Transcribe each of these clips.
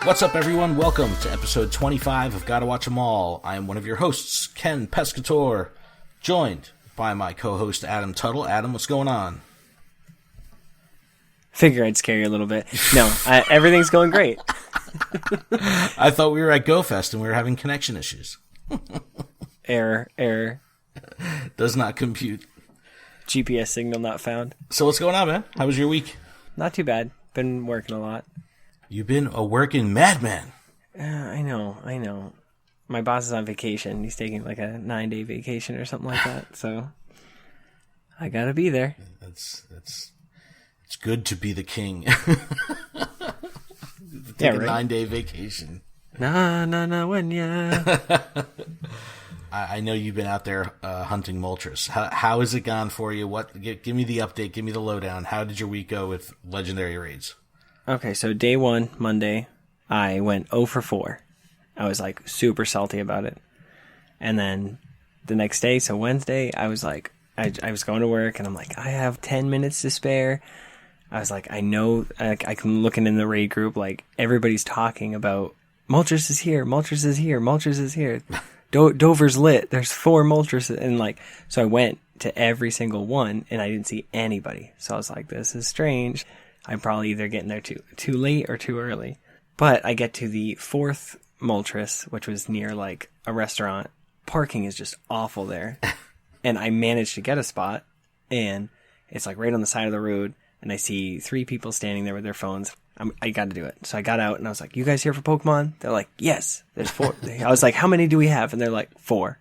What's up, everyone? Welcome to episode 25 of Gotta Watch 'Em All. I am one of your hosts, Ken Pescator, joined by my co-host, Adam Tuttle. Adam, what's going on? Figure I'd scare you a little bit. No, everything's going great. I thought we were at GoFest and we were having connection issues. Error. Does not compute. GPS signal not found. So what's going on, man? How was your week? Not too bad. Been working a lot. You've been a working madman. I know. My boss is on vacation. He's taking like a 9-day vacation or something like that. So I gotta be there. It's good to be the king. Take a 9-day vacation. When yeah. I know you've been out there hunting Moltres. How has it gone for you? Give me the update. Give me the lowdown. How did your week go with legendary raids? Okay, so day 1, Monday, I went 0 for 4. I was like super salty about it. And then the next day, so Wednesday, I was like, I was going to work and I'm like, I have 10 minutes to spare. I was like, I know, I can looking in the raid group, like everybody's talking about Moltres is here, Moltres is here, Moltres is here. Dover's lit. There's 4 Moltres. And like, so I went to every single one and I didn't see anybody. So I was like, this is strange. I'm probably either getting there too late or too early. But I get to the 4th Moltres, which was near like a restaurant. Parking is just awful there. And I managed to get a spot and it's like right on the side of the road. And I see 3 people standing there with their phones. I got to do it. So I got out and I was like, you guys here for Pokemon? They're like, yes, there's 4. I was like, how many do we have? And they're like, 4.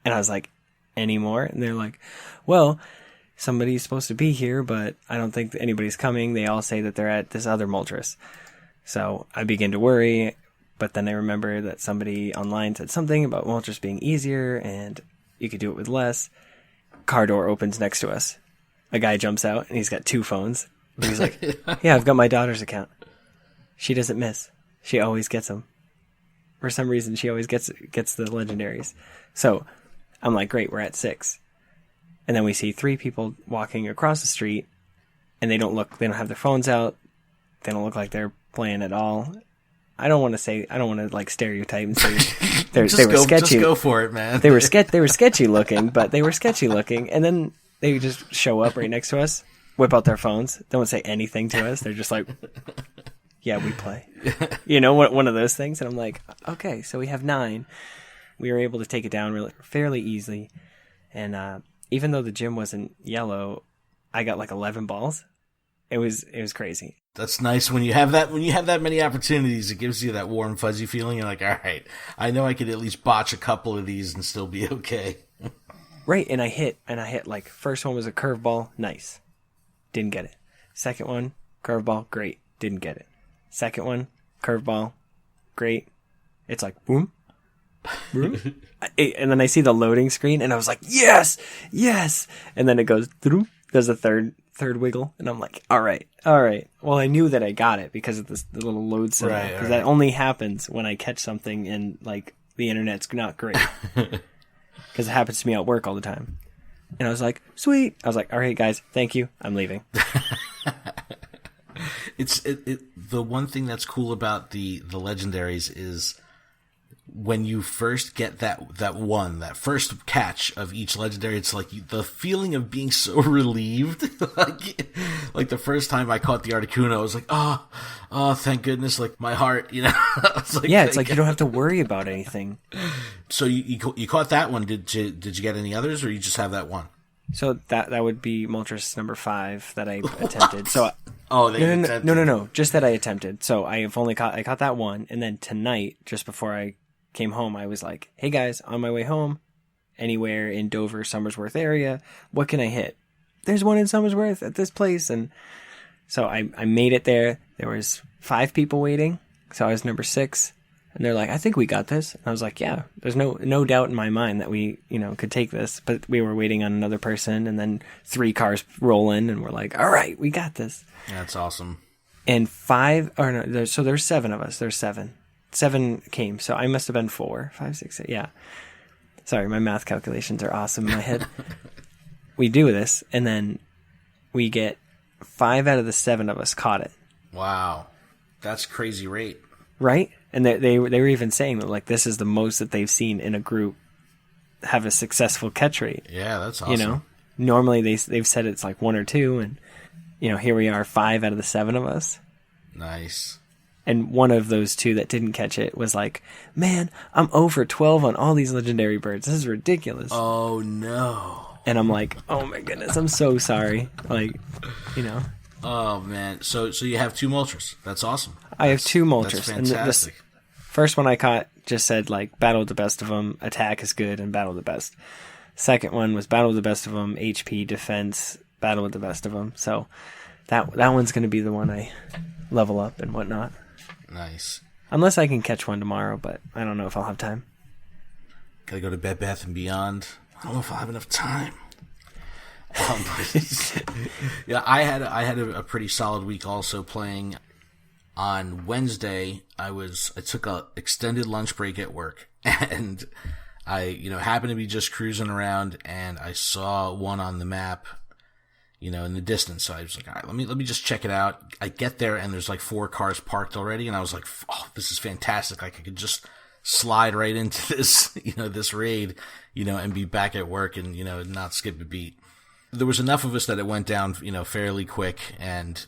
And I was like, any more? And they're like, well, somebody's supposed to be here, but I don't think anybody's coming. They all say that they're at this other Moltres. So I begin to worry, but then I remember that somebody online said something about Moltres being easier and you could do it with less. Car door opens next to us. A guy jumps out and he's got 2 phones. And he's like, yeah, I've got my daughter's account. She doesn't miss. She always gets them. For some reason, she always gets the legendaries. So I'm like, great, we're at 6. And then we see 3 people walking across the street and they don't have their phones out. They don't look like they're playing at all. I don't want to like stereotype and say they were sketchy. Just go for it, man. They were sketchy looking, but they were sketchy looking. And then they just show up right next to us, whip out their phones, don't say anything to us. They're just like, yeah, we play. You know, one of those things. And I'm like, okay, so we have 9. We were able to take it down fairly easily. And even though the gym wasn't yellow, I got like 11 balls. It was crazy. That's nice when you have that many opportunities. It gives you that warm, fuzzy feeling. You're like, all right, I know I could at least botch a couple of these and still be okay. Right, and I hit like first one was a curveball, nice. Didn't get it. Second one, curveball, great. Didn't get it. Second one, curveball, great. It's like boom. Boom. And then I see the loading screen and I was like, yes. And then it goes through. There's a third wiggle and I'm like, all right. Well, I knew that I got it because of the little load signal. Because that only happens when I catch something and like the internet's not great. Because it happens to me at work all the time. And I was like, sweet. I was like, all right, guys, thank you. I'm leaving. The one thing that's cool about the legendaries is when you first get that first catch of each legendary, it's like the feeling of being so relieved. like the first time I caught the Articuno, I was like, oh, thank goodness, like my heart, you know. It's like you don't have to worry about anything. So you caught that one. Did you get any others, or you just have that one? So that would be Moltres number 5 that I attempted. So attempted. No, just that I attempted. So I caught that one, and then tonight, just before I came home, I was like, hey guys, on my way home, anywhere in Dover, Somersworth area, what can I hit? There's one in Somersworth at this place. And so I made it there. There was 5 people waiting. So I was number 6. And they're like, I think we got this. And I was like, yeah, there's no doubt in my mind that we, could take this. But we were waiting on another person, and then 3 cars roll in, and we're like, all right, we got this. That's awesome. And 5, so there's 7 of us. There's 7. 7 came, so I must have been 4, 5, 6, 8, yeah. Sorry, my math calculations are awesome in my head. We do this, and then we get 5 out of the 7 of us caught it. Wow. That's crazy rate. Right? And they were even saying that, like, this is the most that they've seen in a group have a successful catch rate. Yeah, that's awesome. You know, normally they've said it's like 1 or 2, and you know, here we are, 5 out of the 7 of us. Nice. And one of those 2 that didn't catch it was like, man, I'm over 12 on all these legendary birds. This is ridiculous. Oh no. And I'm like, oh my goodness, I'm so sorry. Like, you know. Oh man. So you have 2 Moltres. That's awesome. I have 2 Moltres. That's fantastic. And the first one I caught just said, like, battle with the best of them, attack is good, and battle with the best. Second one was battle with the best of them, HP, defense, battle with the best of them. So that one's going to be the one I level up and whatnot. Nice. Unless I can catch one tomorrow, but I don't know if I'll have time. Gotta go to Bed Bath & Beyond. I don't know if I'll have enough time. Yeah, I had a pretty solid week also playing. On Wednesday, I took a extended lunch break at work, and I, happened to be just cruising around, and I saw one on the map, in the distance. So I was like, all right, let me just check it out. I get there, and there's like 4 cars parked already, and I was like, oh, this is fantastic. Like, I could just slide right into this, this raid, and be back at work and, not skip a beat. There was enough of us that it went down, fairly quick, and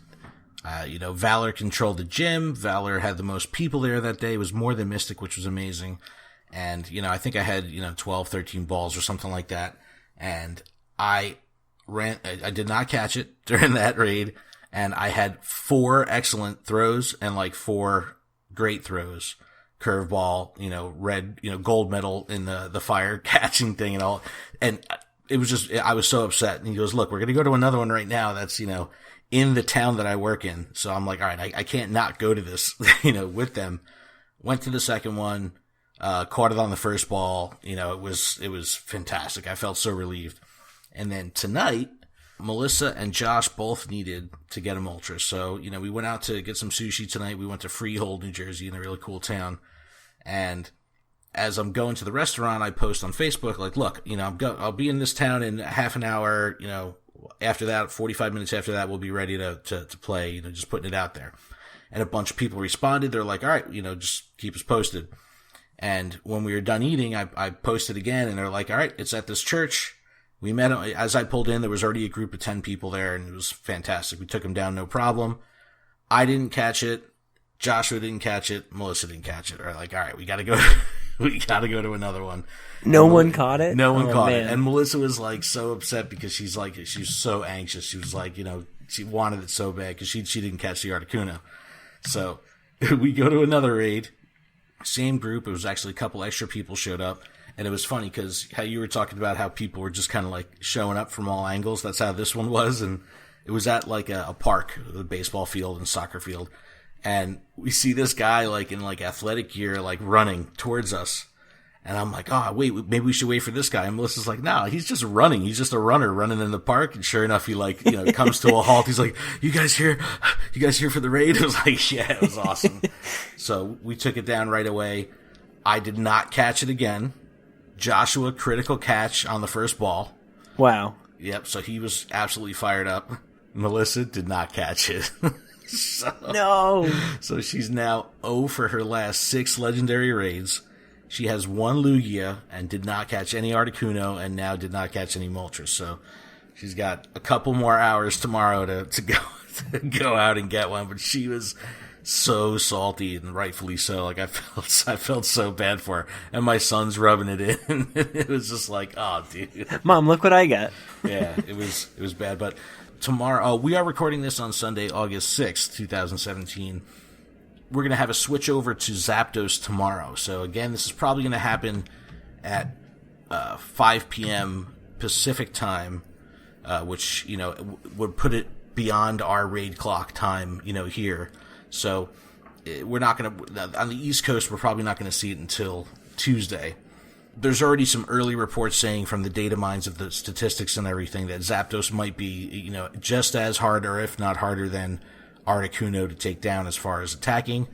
Valor controlled the gym. Valor had the most people there that day. It was more than Mystic, which was amazing. And, I think I had, 12, 13 balls or something like that. And I did not catch it during that raid. And I had 4 excellent throws and like 4 great throws. Curveball, red, gold medal in the fire catching thing and all. And it was just, I was so upset. And he goes, look, we're going to go to another one right now. That's, in the town that I work in. So I'm like, all right, I can't not go to this, with them. Went to the second one, caught it on the first ball. It was fantastic. I felt so relieved. And then tonight, Melissa and Josh both needed to get a Moltres. So, we went out to get some sushi tonight. We went to Freehold, New Jersey, in a really cool town. And as I'm going to the restaurant, I post on Facebook, like, look, I'll be in this town in half an hour, after that, 45 minutes after that, we'll be ready to play, just putting it out there. And a bunch of people responded. They're like, all right, just keep us posted. And when we were done eating, I posted again, and they're like, all right, it's at this church. We met, as I pulled in, there was already a group of 10 people there, and it was fantastic. We took them down, no problem. I didn't catch it. Joshua didn't catch it. Melissa didn't catch it. Or like, all right, we gotta go. We gotta go to another one. No one caught it? No one caught it. And Melissa was like so upset because she's so anxious. She was like, she wanted it so bad because she didn't catch the Articuno. So we go to another raid. Same group. It was actually a couple extra people showed up. And it was funny because how you were talking about how people were just kind of like showing up from all angles. That's how this one was. And it was at like a park, a baseball field and soccer field. And we see this guy like in like athletic gear, like running towards us. And I'm like, oh, wait, maybe we should wait for this guy. And Melissa's like, no, he's just running. He's just a runner running in the park. And sure enough, he like, comes to a halt. He's like, you guys here for the raid? It was like, yeah, it was awesome. So we took it down right away. I did not catch it again. Joshua, critical catch on the first ball. Wow. Yep. So he was absolutely fired up. Melissa did not catch it. No. So she's now 0 for her last 6 legendary raids. She has 1 Lugia and did not catch any Articuno and now did not catch any Moltres. So she's got a couple more hours tomorrow to go out and get one. But she was so salty, and rightfully so. Like I felt so bad for her. And my son's rubbing it in. It was just like, oh, dude. Mom, look what I got. Yeah, it was bad. But tomorrow, we are recording this on Sunday, August 6th, 2017. We're going to have a switch over to Zapdos tomorrow. So again, this is probably going to happen at 5 p.m. Pacific time, which, would put it beyond our raid clock time, here. So we're not going to, on the East Coast, we're probably not going to see it until Tuesday. There's already some early reports saying from the data mines of the statistics and everything that Zapdos might be, just as hard or if not harder than Articuno to take down as far as attacking.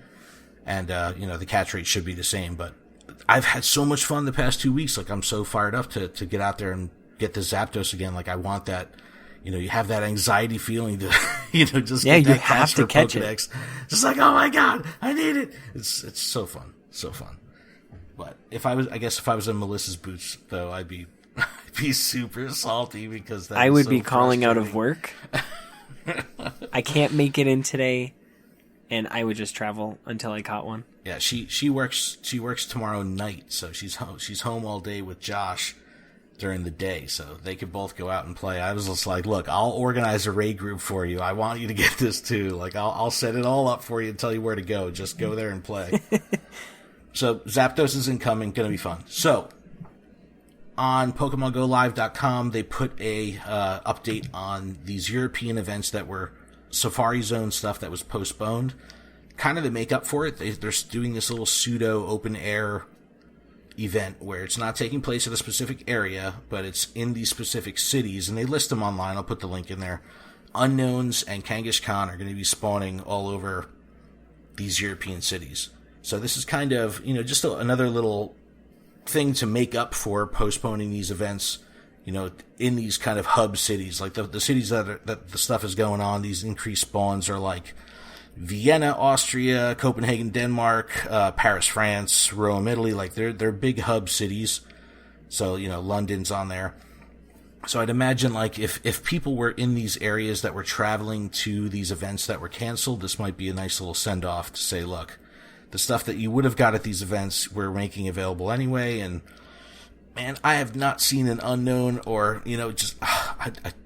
And, the catch rate should be the same. But I've had so much fun the past 2 weeks. Like, I'm so fired up to get out there and get the Zapdos again. Like, I want that, you have that anxiety feeling to, just Yeah, get you that have to catch Pokedex. Just like, oh my god, I need it. It's so fun, so fun. But if I was in Melissa's boots, though, I'd be super salty because I would be calling out of work. I can't make it in today, and I would just travel until I caught one. Yeah, she works tomorrow night, so she's home all day with Josh during the day, so they could both go out and play. I was just like, look, I'll organize a raid group for you. I want you to get this too. Like, I'll set it all up for you and tell you where to go. Just go there and play. So Zapdos is incoming, gonna be fun. So on PokemonGoLive.com, they put a update on these European events that were Safari Zone stuff that was postponed. Kind of to make up for it, they're doing this little pseudo open air event where it's not taking place at a specific area, but it's in these specific cities, and they list them online. I'll put the link in there. Unknowns and Kangaskhan are going to be spawning all over these European cities. So this is kind of, just another little thing to make up for postponing these events, in these kind of hub cities, like the cities that the stuff is going on. These increased spawns are like Vienna, Austria, Copenhagen, Denmark, Paris, France, Rome, Italy. Like they're big hub cities. So, London's on there. So I'd imagine like if people were in these areas that were traveling to these events that were canceled, this might be a nice little send off to say, look, the stuff that you would have got at these events we're making available anyway. And man, I have not seen an unknown or,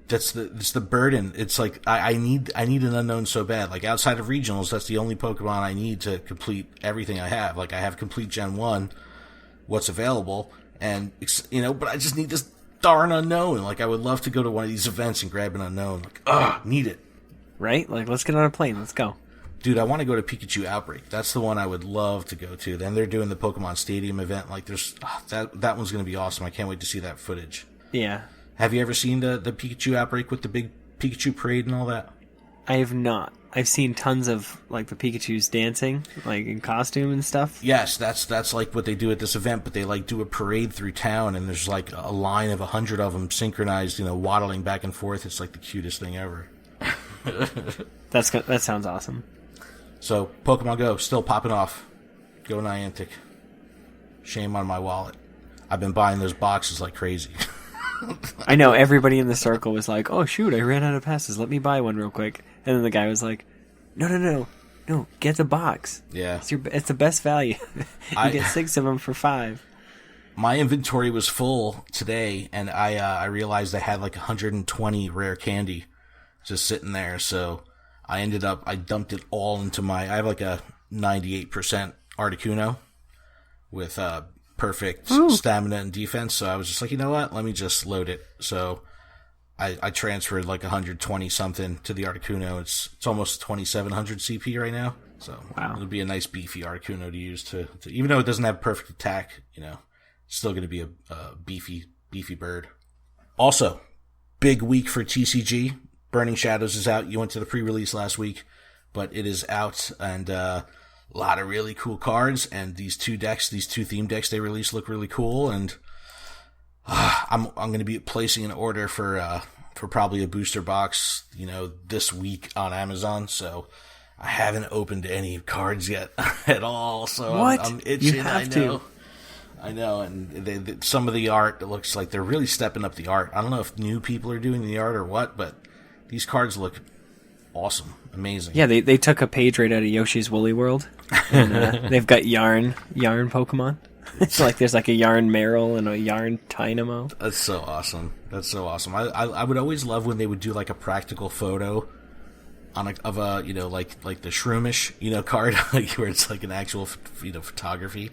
that's the burden. It's like, I need an unknown so bad. Like outside of regionals, that's the only Pokemon I need to complete everything I have. Like I have complete Gen 1, what's available, and, but I just need this darn unknown. Like I would love to go to one of these events and grab an unknown. Like, need it. Right? Like, let's get on a plane. Let's go. Dude, I want to go to Pikachu Outbreak. That's the one I would love to go to. Then they're doing the Pokemon Stadium event. Like, that one's going to be awesome. I can't wait to see that footage. Yeah. Have you ever seen the Pikachu Outbreak with the big Pikachu parade and all that? I have not. I've seen tons of, like, the Pikachus dancing, like, in costume and stuff. Yes, that's like what they do at this event, but they, like, do a parade through town, and there's, like, a line of 100 of them synchronized, waddling back and forth. It's, like, the cutest thing ever. That sounds awesome. So, Pokemon Go, still popping off. Go Niantic. Shame on my wallet. I've been buying those boxes like crazy. I know, everybody in the circle was like, oh shoot, I ran out of passes, let me buy one real quick. And then the guy was like, no, get the box. Yeah. It's the best value. You get 6 of them for $5. My inventory was full today, and I realized I had like 120 rare candy just sitting there, so I dumped it all into I have like a 98% Articuno with perfect stamina and defense, so I was just like, you know what, let me just load it. So I transferred like 120 something to the Articuno. It's almost 2700 CP right now, so wow. It'll be a nice beefy Articuno to use to even though it doesn't have perfect attack, it's still going to be a beefy bird. Also, big week for TCG. Burning Shadows is out. You went to the pre-release last week, but it is out, and a lot of really cool cards. And these two theme decks they released look really cool. And I'm going to be placing an order for probably a booster box, this week on Amazon. So I haven't opened any cards yet at all. So I'm itching. You have to. I know, and some of the art, it looks like they're really stepping up the art. I don't know if new people are doing the art or what, but these cards look awesome, amazing. Yeah, they took a page right out of Yoshi's Woolly World, and they've got yarn Pokemon. It's like there's like a yarn Meryl and a yarn Dynamo. That's so awesome. I would always love when they would do like a practical photo of a like the Shroomish card, like where it's like an actual photography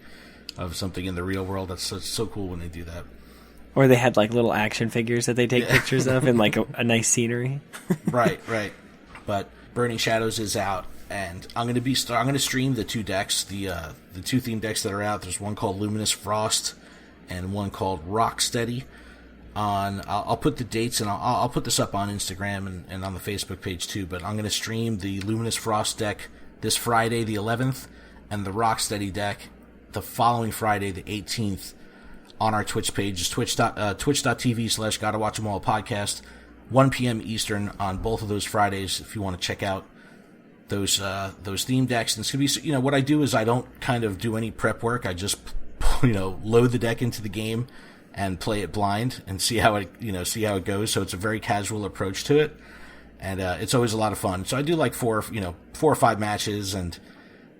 of something in the real world. That's so cool when they do that. Or they had like little action figures that they take pictures of in like a nice scenery. Right. But Burning Shadows is out, and I'm going to stream the two decks, the two theme decks that are out. There's one called Luminous Frost and one called Rocksteady. I'll put the dates, and I'll put this up on Instagram and on the Facebook page too. But I'm going to stream the Luminous Frost deck this Friday, the 11th, and the Rocksteady deck the following Friday, the 18th. On our Twitch page is twitch.tv/GottaWatchEmAll podcast. 1 p.m. Eastern on both of those Fridays if you want to check out those theme decks. And it's going to be, what I do is I don't kind of do any prep work. I just, load the deck into the game and play it blind and see how it goes. So it's a very casual approach to it. And it's always a lot of fun. So I do like 4 or 5 matches and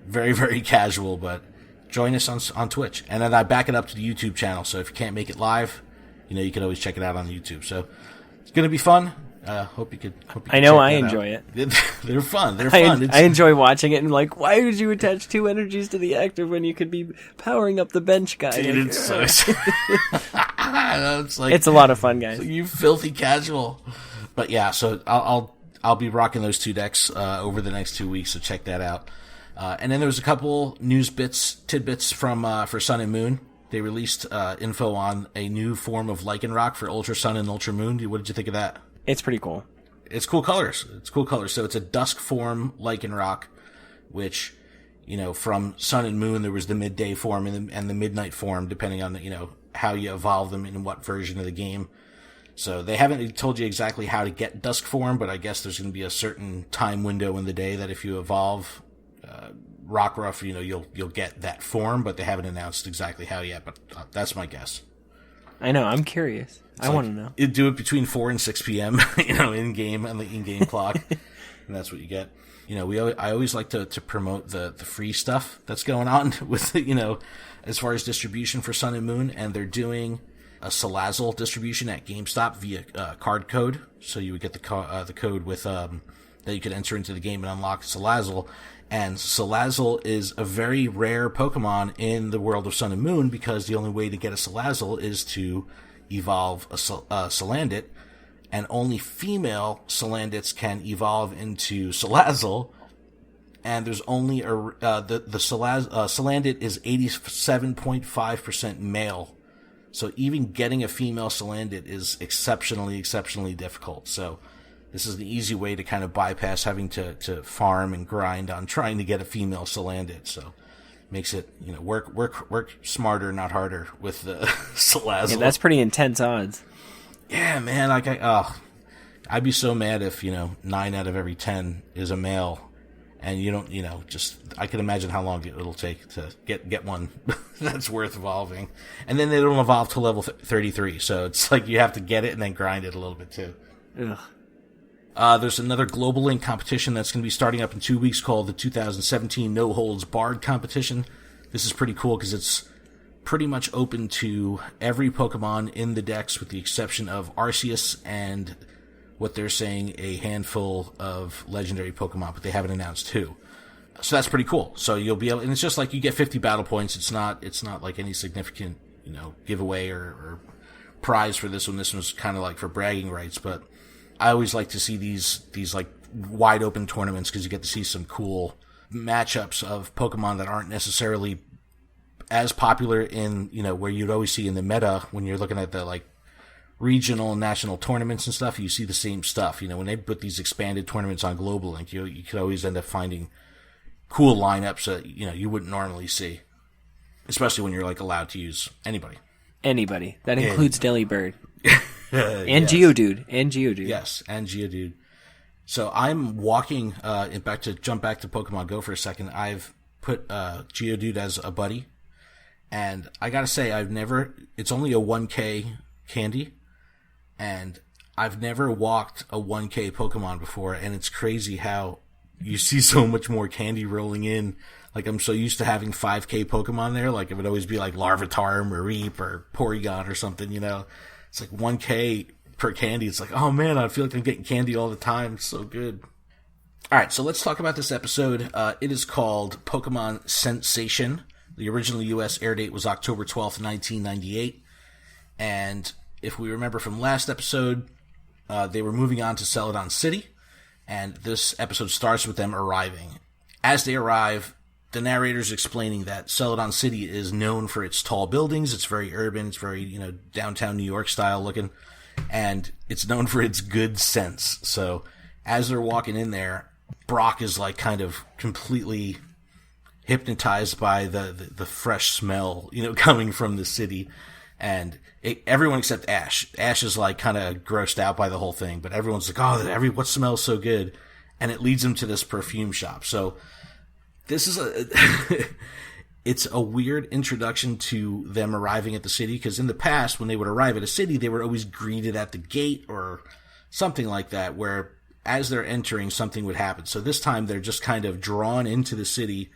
very, very casual, but join us on Twitch. And then I back it up to the YouTube channel. So if you can't make it live, you can always check it out on YouTube. So it's going to be fun. Hope you could I know I enjoy it. They're fun. I enjoy watching it and like, why would you attach 2 energies to the active when you could be powering up the bench guy? Dude, it's so it's a lot of fun, guys. You filthy casual. But yeah, so I'll be rocking those 2 decks over the next 2 weeks, so check that out. And then there was a couple tidbits for Sun and Moon. They released info on a new form of Lycanroc for Ultra Sun and Ultra Moon. What did you think of that? It's pretty cool. It's cool colors. So it's a dusk form Lycanroc, which, from Sun and Moon there was the midday form and the midnight form, depending on how you evolve them in what version of the game. So they haven't told you exactly how to get dusk form, but I guess there's going to be a certain time window in the day that if you evolve Rockruff, you'll get that form, but they haven't announced exactly how yet. But that's my guess. I know. I'm curious. I want to know. You do it between 4 and 6 p.m. In game on the in-game clock, and that's what you get. I always like to promote the free stuff that's going on with as far as distribution for Sun and Moon, and they're doing a Salazzle distribution at GameStop via card code. So you would get the code with that you could enter into the game and unlock Salazzle. And Salazzle is a very rare Pokemon in the world of Sun and Moon because the only way to get a Salazzle is to evolve a Salandit, and only female Salandits can evolve into Salazzle. And there's only Salandit is 87.5% male. So even getting a female Salandit is exceptionally difficult. So this is the easy way to kind of bypass having to farm and grind on trying to get a female Salandit. So makes it, work smarter, not harder with the Salazzle. Yeah, that's pretty intense odds. Yeah, man. I'd be so mad if, 9 out of every 10 is a male. And you don't, I can imagine how long it'll take to get one that's worth evolving. And then they don't evolve to level 33. So it's like you have to get it and then grind it a little bit too. Ugh. There's another Global Link competition that's going to be starting up in 2 weeks called the 2017 No Holds Barred competition. This is pretty cool because it's pretty much open to every Pokemon in the decks with the exception of Arceus and what they're saying a handful of legendary Pokemon, but they haven't announced who. So that's pretty cool. So you'll be able, and it's just like you get 50 battle points. It's not like any significant, giveaway or prize for this one. This one's kind of like for bragging rights, but I always like to see these like wide open tournaments because you get to see some cool matchups of Pokemon that aren't necessarily as popular in, where you'd always see in the meta when you're looking at the like regional and national tournaments and stuff. You see the same stuff. When they put these expanded tournaments on Global Link, you could always end up finding cool lineups that, you wouldn't normally see, especially when you're like allowed to use anybody. That includes Delibird. And yes. Geodude. Yes, and Geodude. So I'm walking, jump back to Pokemon Go for a second. I've put Geodude as a buddy, and I gotta say, it's only a 1K candy, and I've never walked a 1K Pokemon before, and it's crazy how you see so much more candy rolling in. Like, I'm so used to having 5K Pokemon there, like it would always be like Larvitar, Mareep, or Porygon or something, It's like 1K per candy. It's like, oh man, I feel like I'm getting candy all the time. It's so good. Alright, so let's talk about this episode. It is called Pokemon Scent-sation. The original US air date was October 12th, 1998. And if we remember from last episode, they were moving on to Celedon City. And this episode starts with them arriving. As they arrive, the narrator's explaining that Celedon City is known for its tall buildings. It's very urban. It's very, downtown New York style looking. And it's known for its good scents. So as they're walking in there, Brock is like kind of completely hypnotized by the fresh smell, coming from the city. And everyone except Ash. Ash is like kind of grossed out by the whole thing, but everyone's like, oh, what smells so good? And it leads them to this perfume shop. So this is it's a weird introduction to them arriving at the city, because in the past, when they would arrive at a city, they were always greeted at the gate or something like that, where as they're entering, something would happen. So this time, they're just kind of drawn into the city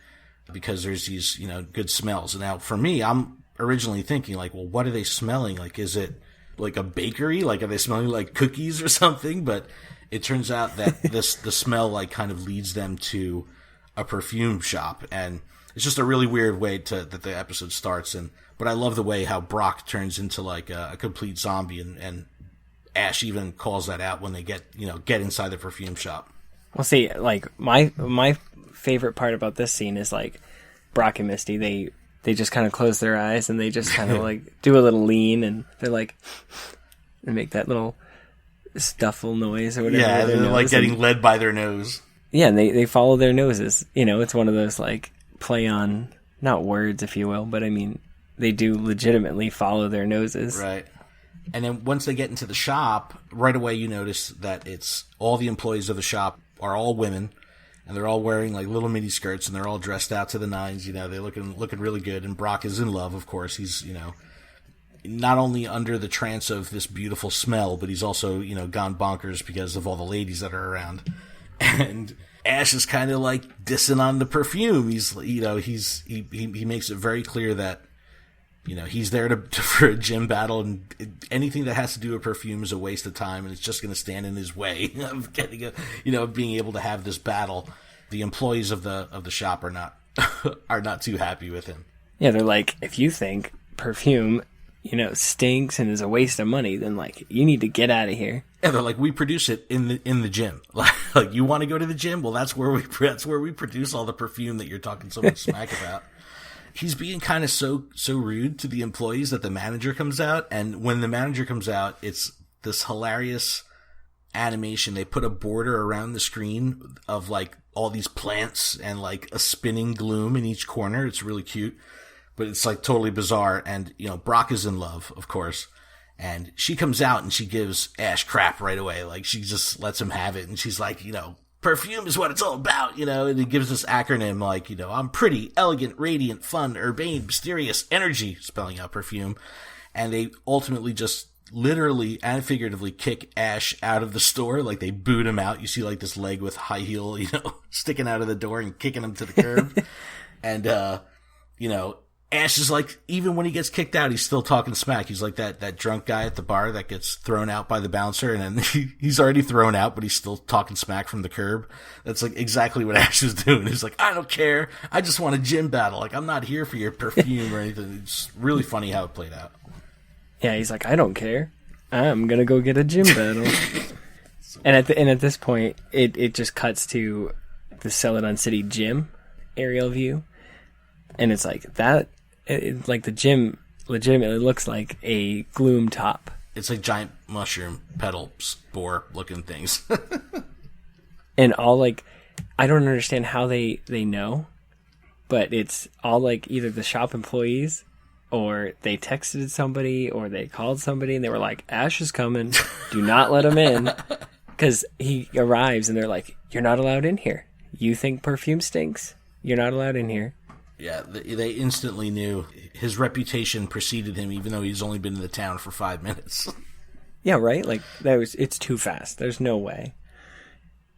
because there's these, good smells. And now, for me, I'm originally thinking, like, well, what are they smelling? Like, is it like a bakery? Like, are they smelling like cookies or something? But it turns out that the smell, like, kind of leads them to a perfume shop, and it's just a really weird way that the episode starts. But I love the way how Brock turns into like a complete zombie, and Ash even calls that out when they get inside the perfume shop. Well, see, like my favorite part about this scene is like Brock and Misty. They just kind of close their eyes and they just kind of like do a little lean, and they're like, they make that little stuffle noise or whatever. Yeah, they're like getting led by their nose. Yeah, and they follow their noses. It's one of those like play on, not words, if you will, but I mean, they do legitimately follow their noses. Right. And then once they get into the shop, right away you notice that it's all the employees of the shop are all women, and they're all wearing like little mini skirts, and they're all dressed out to the nines. They're looking really good, and Brock is in love, of course. He's, not only under the trance of this beautiful smell, but he's also, gone bonkers because of all the ladies that are around. And Ash is kind of like dissing on the perfume. He makes it very clear that, he's there for a gym battle, and anything that has to do with perfume is a waste of time, and it's just going to stand in his way of getting being able to have this battle. The employees of the shop are not too happy with him. Yeah, they're like, if you think perfume, stinks and is a waste of money, then like you need to get out of here. Yeah, they're like, we produce it in the gym. Like, you want to go to the gym? Well, that's where we produce all the perfume that you're talking so much smack about. He's being kind of so rude to the employees that the manager comes out, and when the manager comes out, it's this hilarious animation. They put a border around the screen of like all these plants and like a spinning gloom in each corner. It's really cute, but it's like totally bizarre. And Brock is in love, of course. And she comes out and she gives Ash crap right away. Like, she just lets him have it. And she's like, perfume is what it's all about, and he gives this acronym like, I'm pretty, elegant, radiant, fun, urbane, mysterious, energy, spelling out perfume. And they ultimately just literally and figuratively kick Ash out of the store. Like, they boot him out. You see like this leg with high heel, sticking out of the door and kicking him to the curb. And, Ash is like, even when he gets kicked out, he's still talking smack. He's like that drunk guy at the bar that gets thrown out by the bouncer, and then he's already thrown out, but he's still talking smack from the curb. That's like exactly what Ash is doing. He's like, I don't care. I just want a gym battle. Like, I'm not here for your perfume or anything. It's really funny how it played out. Yeah, he's like, I don't care. I'm gonna go get a gym battle. And at this point, it just cuts to the Celedon City gym aerial view, and it's like that. Like the gym legitimately looks like a gloom top. It's like giant mushroom petal spore looking things. And all like, I don't understand how they know, but it's all like either the shop employees or they texted somebody or they called somebody and they were like, Ash is coming. Do not let him in. Because he arrives and they're like, you're not allowed in here. You think perfume stinks? You're not allowed in here. Yeah, they instantly knew. His reputation preceded him, even though he's only been in the town for 5 minutes. Yeah, right? Like, it's too fast. There's no way.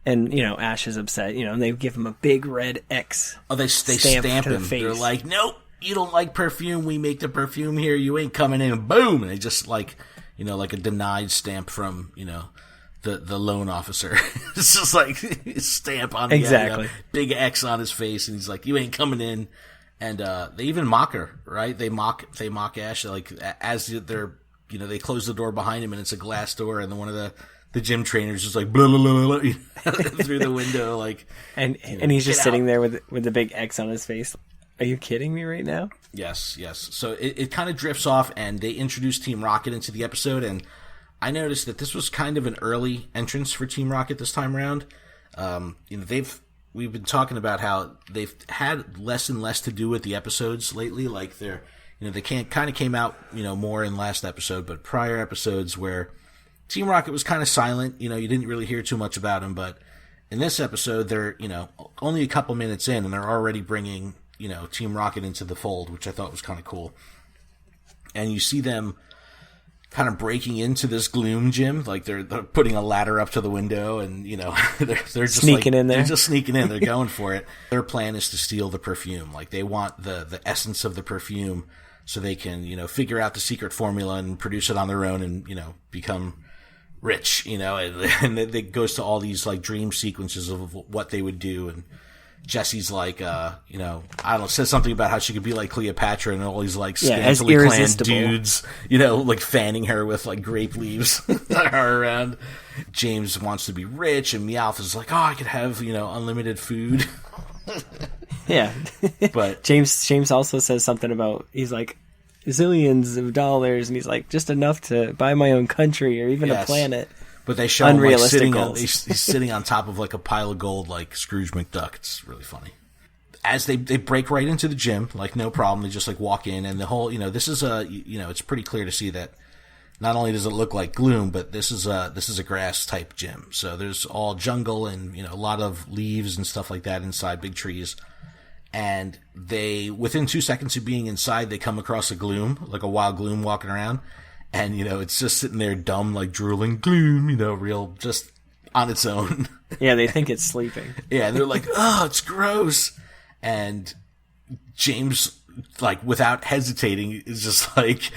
And, Ash is upset, and they give him a big red X. Oh, they stamp him. The They're like, nope, you don't like perfume. We make the perfume here. You ain't coming in. Boom! And they just like, like a denied stamp from, the loan officer. It's just like his stamp on exactly. Big X on his face, and he's like, you ain't coming in. And they even mock her, right? They mock Ash, like, as they're, they close the door behind him, and it's a glass door, and then one of the gym trainers is like, blah, blah, blah, blah, through the window, like. And he's just sitting there with the big X on his face. Are you kidding me right now? Yes. So it kind of drifts off, and they introduce Team Rocket into the episode, and I noticed that this was kind of an early entrance for Team Rocket this time around. We've been talking about how they've had less and less to do with the episodes lately. Like, they're they kind of came out, more in last episode, but prior episodes where Team Rocket was kind of silent, you didn't really hear too much about him, but in this episode, they're, only a couple minutes in, and they're already bringing, Team Rocket into the fold, which I thought was kind of cool. And you see them kind of breaking into this Gloom gym, like they're putting a ladder up to the window, and they're just sneaking in there. They're just sneaking in. They're going for it. Their plan is to steal the perfume. Like they want the essence of the perfume, so they can figure out the secret formula and produce it on their own, and become rich. And it goes to all these like dream sequences of what they would do. And Jessie's like, I don't know, says something about how she could be like Cleopatra and all these like scantily clad dudes, like fanning her with like grape leaves that are around. James wants to be rich, and Meowth is like, I could have, unlimited food. Yeah. But James also says something about, he's like, zillions of dollars, and he's like, just enough to buy my own country or even a planet. But they show him like Unrealistic he's sitting on top of like a pile of gold like Scrooge McDuck. It's really funny. As they break right into the gym, like no problem. They just like walk in, and the whole, this is it's pretty clear to see that not only does it look like Gloom, but this is a grass type gym. So there's all jungle and, a lot of leaves and stuff like that inside, big trees. And they, within 2 seconds of being inside, they come across a Gloom, like a wild Gloom walking around. And, it's just sitting there dumb, like drooling, Gloom, real, just on its own. Yeah, they think it's sleeping. Yeah, and they're like, oh, it's gross. And James, like, without hesitating, is just like,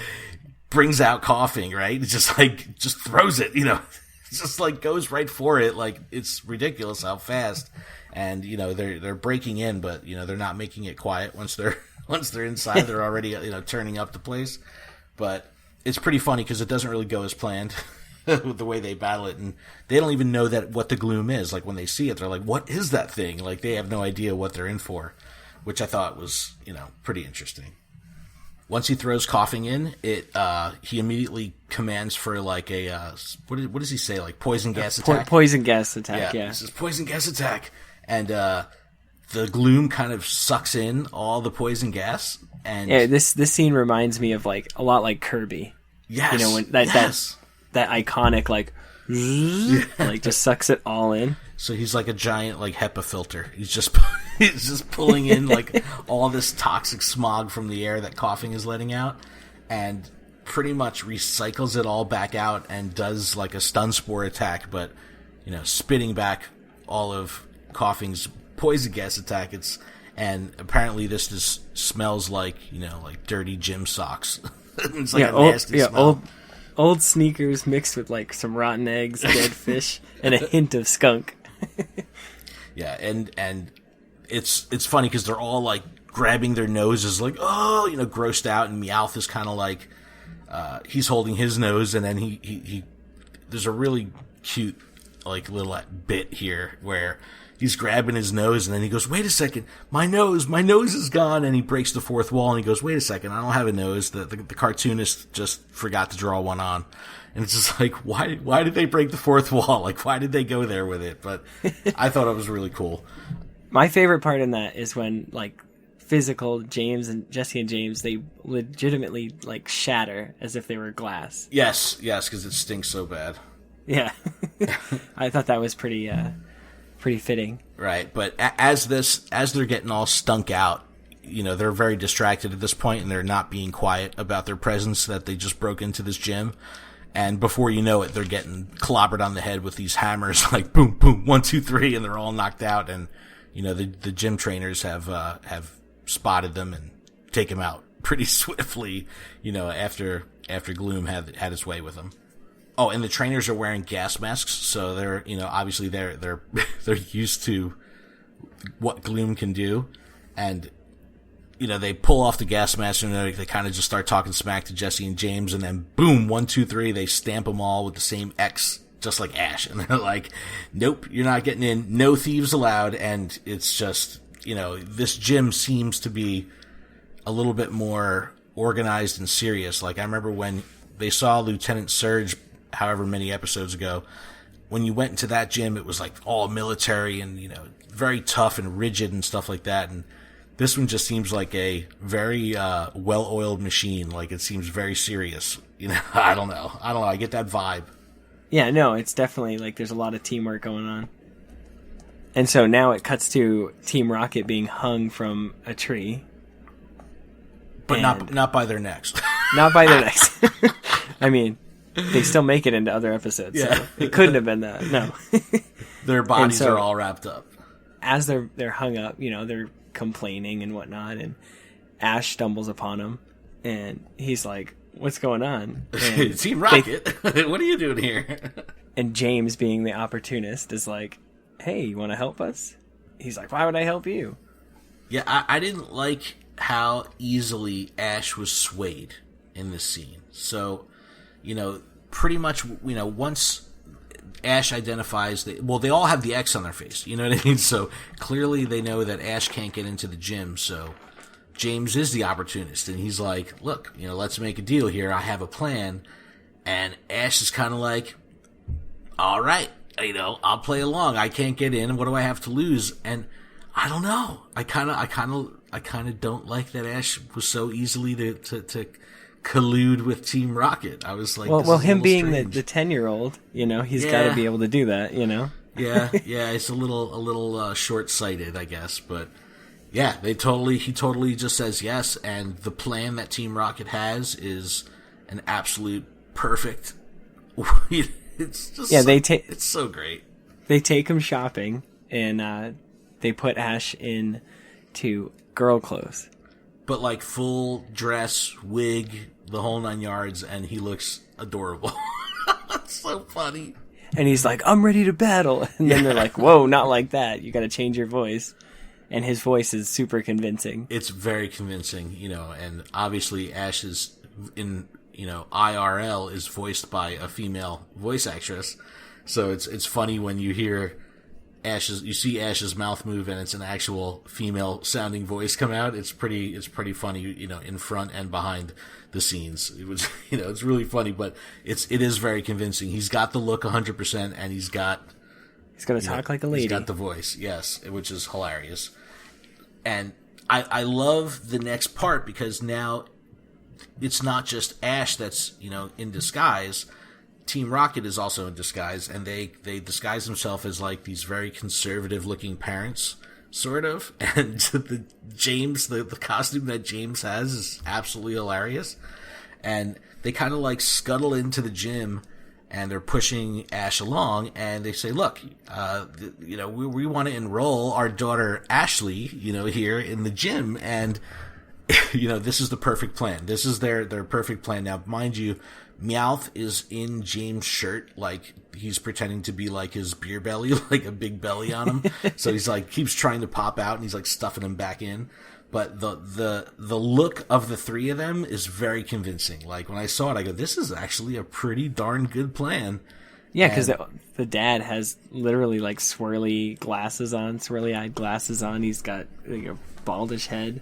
brings out coughing, right? It's just like, just throws it, It's just like goes right for it. Like, it's ridiculous how fast. And, they're breaking in, but, they're not making it quiet once they're inside. They're already, turning up the place. But it's pretty funny because it doesn't really go as planned with the way they battle it, and they don't even know what the Gloom is. Like when they see it, they're like, "What is that thing?" Like they have no idea what they're in for, which I thought was pretty interesting. Once he throws coughing in, he immediately commands for like a what does he say? Like poison gas attack. Poison gas attack. Yeah. This is poison gas attack, and the Gloom kind of sucks in all the poison gas. And this scene reminds me of like a lot like Kirby. Yes. When that iconic like like just sucks it all in. So he's like a giant like HEPA filter. He's just pulling in like all this toxic smog from the air that coughing is letting out, and pretty much recycles it all back out and does like a stun spore attack, but spitting back all of coughing's poison gas attack. And apparently this just smells like, like dirty gym socks. It's like a nasty smell. Old sneakers mixed with like some rotten eggs, dead fish, and a hint of skunk. Yeah, and it's funny because they're all like grabbing their noses like, oh, grossed out, and Meowth is kind of like, he's holding his nose, and then he there's a really cute like little bit here where he's grabbing his nose, and then he goes, wait a second, my nose is gone, and he breaks the fourth wall, and he goes, wait a second, I don't have a nose, the cartoonist just forgot to draw one on. And it's just like, why did they break the fourth wall? Like, why did they go there with it? But I thought it was really cool. My favorite part in that is when, like, physical James and Jessie and James, they legitimately, like, shatter as if they were glass. Yes, because it stinks so bad. Yeah. I thought that was pretty fitting. Right, but as they're getting all stunk out, they're very distracted at this point, and they're not being quiet about their presence, that they just broke into this gym. And before you know it, they're getting clobbered on the head with these hammers, like boom, boom, 1, 2, 3, and they're all knocked out. And the gym trainers have spotted them and take them out pretty swiftly. After Gloom had his way with them. Oh, and the trainers are wearing gas masks, so they're, obviously they're used to what Gloom can do, and, they pull off the gas mask, and they kind of just start talking smack to Jessie and James, and then boom, 1, 2, 3, they stamp them all with the same X, just like Ash, and they're like, nope, you're not getting in, no thieves allowed, and it's just, this gym seems to be a little bit more organized and serious. Like, I remember when they saw Lieutenant Surge however many episodes ago, when you went into that gym, it was like all military and, very tough and rigid and stuff like that. And This one just seems like a very well-oiled machine. Like, it seems very serious. You know, I don't know. I get that vibe. Yeah, no, it's definitely like there's a lot of teamwork going on. And so now it cuts to Team Rocket being hung from a tree. But not by their necks. Not by their necks. I mean, they still make it into other episodes. Yeah. So it couldn't have been that. No. Their bodies are all wrapped up. As they're hung up, you know, they're complaining and whatnot, and Ash stumbles upon him, and he's like, "What's going on?" And Team Rocket, what are you doing here? And James, being the opportunist, is like, "Hey, you want to help us?" He's like, "Why would I help you?" Yeah, I didn't like how easily Ash was swayed in this scene. So, you know, pretty much, you know, once Ash identifies they all have the X on their face, you know what I mean? So clearly they know that Ash can't get into the gym, so James is the opportunist, and he's like, look, you know, let's make a deal here, I have a plan. And Ash is kind of like, alright, you know, I'll play along, I can't get in, what do I have to lose? And I don't know, I kind of don't like that Ash was so easily to collude with Team Rocket. I was like, well, him being the 10-year-old, you know, he's got to be able to do that, you know. yeah, it's a little short-sighted, I guess, but yeah, he totally just says yes, and the plan that Team Rocket has is an absolute perfect. It's just it's so great. They take him shopping, and they put Ash in to girl clothes. But like full dress, wig, the whole 9 yards, and he looks adorable. It's so funny. And he's like, I'm ready to battle. And then they're like, whoa, not like that. You got to change your voice. And his voice is super convincing. It's very convincing, you know, and obviously Ash is in, you know, IRL is voiced by a female voice actress. So it's funny when you hear you see Ash's mouth move and it's an actual female sounding voice come out. It's pretty funny, you know, in front and behind the scenes. It was, you know, it's really funny, but it is very convincing. He's got the look 100%, and he's going to talk like a lady. He's got the voice, yes, which is hilarious. And I love the next part because now it's not just Ash that's, you know, in disguise. Team Rocket is also in disguise, and they disguise themselves as like these very conservative looking parents, sort of. And the costume that James has is absolutely hilarious. And they kind of like scuttle into the gym, and they're pushing Ash along, and they say, look, you know, we want to enroll our daughter Ashley, you know, here in the gym, and you know, this is the perfect plan. This is their perfect plan. Now, mind you, Meowth is in James' shirt, like he's pretending to be like his beer belly, like a big belly on him. So he's like keeps trying to pop out, and he's like stuffing him back in. But the look of the three of them is very convincing. Like when I saw it, I go, this is actually a pretty darn good plan. Yeah, because the dad has literally like swirly eyed glasses on. He's got like a baldish head,